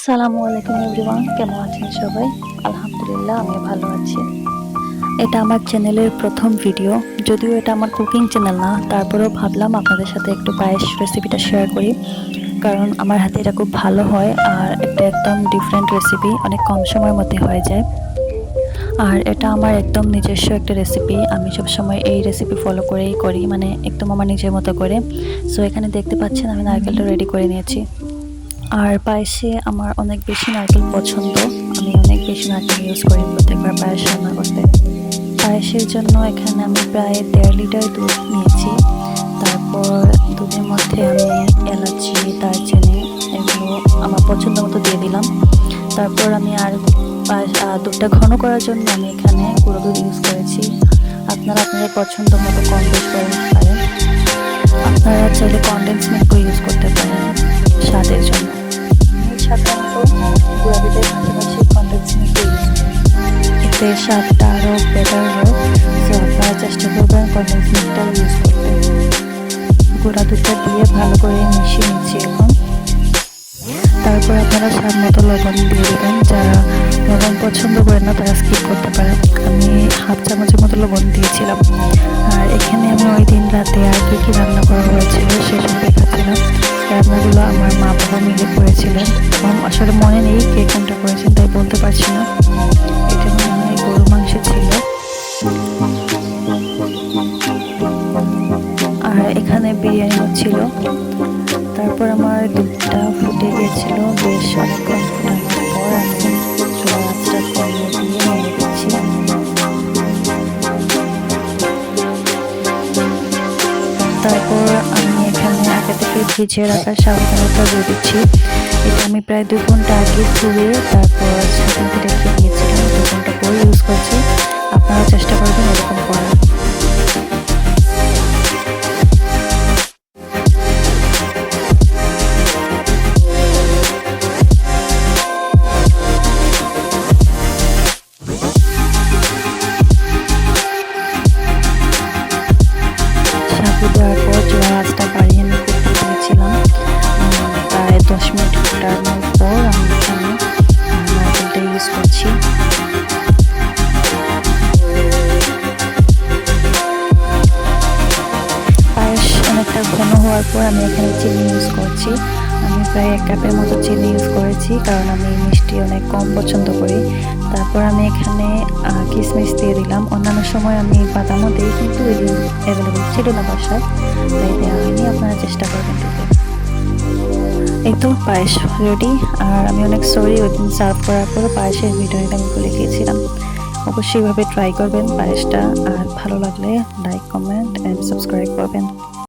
আসসালামু আলাইকুম এভরিওয়ান, কেমন আছেন সবাই? আলহামদুলিল্লাহ, আমি ভালো আছি। এটা আমার চ্যানেলের প্রথম ভিডিও, যদিও এটা আমার কুকিং চ্যানেল না, তারপরেও ভাবলাম আপনাদের সাথে একটু পায়েস রেসিপিটা শেয়ার করি, কারণ আমার হাতে এটা খুব ভালো হয় আর এটা একদম ডিফারেন্ট রেসিপি, অনেক কম সময়ের মধ্যে হয়ে যায়। আর এটা আমার একদম নিজস্ব একটা রেসিপি, আমি সবসময় এই রেসিপি ফলো করেই করি, মানে একদম আমার নিজের মতো করে। সো এখানে দেখতে পাচ্ছেন আমি নারকেলটা রেডি করে নিয়েছি। আর পায়েসে আমার অনেক বেশি নারকেল পছন্দ, আমি অনেক বেশি নারকেল ইউজ করি প্রত্যেকবার পায়েস রান্না করতে। পায়েসের জন্য এখানে আমি প্রায় 1.5 লিটার দুধ নিয়েছি। তারপর দুধের মধ্যে আমি এলাচি, দারচিনি এগুলো আমার পছন্দ মতো দিয়ে দিলাম। তারপর আমি আর দুধটা ঘন করার জন্য আমি এখানে গুঁড়ো দুধ ইউজ করেছি। আপনারা আপনাদের পছন্দ মতো কম বেশ করে নিতে পারেন। আপনারা চাইলে কনডেন্স মিল্কও ইউজ করতে পারেন স্বাদের জন্য। সাধারণত গুঁড়া দুধের পাশাপাশি কনডেন্স মিল্ক ইউজ করি, এতে স্বাদটা আরও বেটার হয়। সো আপনারা চেষ্টা করবেন কনডেন্স মিল্কটাও ইউজ করতে। গুঁড়া দুধটা দিয়ে ভালো করে মিশিয়ে নিচ্ছি এখন। তারপর আপনারা স্বাদ মতো লবণ দিয়ে দেবেন, যারা লবণ পছন্দ করেন না তারা স্কিপ করতে পারেন। আমি হাফ চামচের মতো লবণ দিয়েছিলাম। আর এখানে আমি ওই দিন রাতে আর কি রান্না করা হয়েছিল সেসব দেখাচ্ছিলাম। রান্নাগুলো আমার মা বাবা মিলে করেছিলেন, আসলে মনে নেই কে কোনটা করেছেন তাই বলতে পারছি না। এটা মনে হয় গরু মাংস ছিল। আর এখানে বিরিয়ানি হচ্ছিল। তারপর আমার দুধটা ফুটে গিয়েছিল বেশ অনেকক্ষণ ফুটানোর পর আমি চুলা আঁচটা কমিয়ে দিয়ে নেড়ে দিচ্ছি। তারপর আমি এখানে আগে থেকে ভিজিয়ে রাখা সাবুদানাটা দিয়ে দিচ্ছি। এটা আমি প্রায় 2 ঘন্টা আগে ধুয়ে তারপর ছাঁকনিতে রেখে দিয়েছিলাম। 2 ঘন্টা পর ইউজ করছি, আপনারা চেষ্টা করবেন এরকম করার। সাবু দেওয়ার পর চুলার আঁচটা বাড়িয়ে আমি করতে দিয়েছিলাম। প্রায় 10 মিনিট ফুটানোর পর আমি এখানে নারকেলটা ইউজ করছি। পায়েস অনেকটা ঘন হওয়ার পর আমি এখানে চিনি ইউজ করছি। আমি প্রায় 1 কাপের মতো চিনি ইউজ করেছি, কারণ আমি মিষ্টি অনেক কম পছন্দ করি। তারপর আমি এখানে কিশমিশ দিয়ে দিলাম। অন্যান্য সময় আমি বাদামও দিই, কিন্তু ওই দিন অ্যাভেলেবেল ছিল না বাসায়, তাই দেওয়া হয়নি। আপনারা চেষ্টা করবেন দিতে। এই তো পায়েস রেডি। আর আমি অনেক সরি, ওই দিন সার্ভ করার পর পায়েসের ভিডিওটা আমি ভুলে গিয়েছিলাম। অবশ্যই এভাবে ট্রাই করবেন পায়েসটা, আর ভালো লাগলে লাইক, কমেন্ট অ্যান্ড সাবস্ক্রাইব করবেন।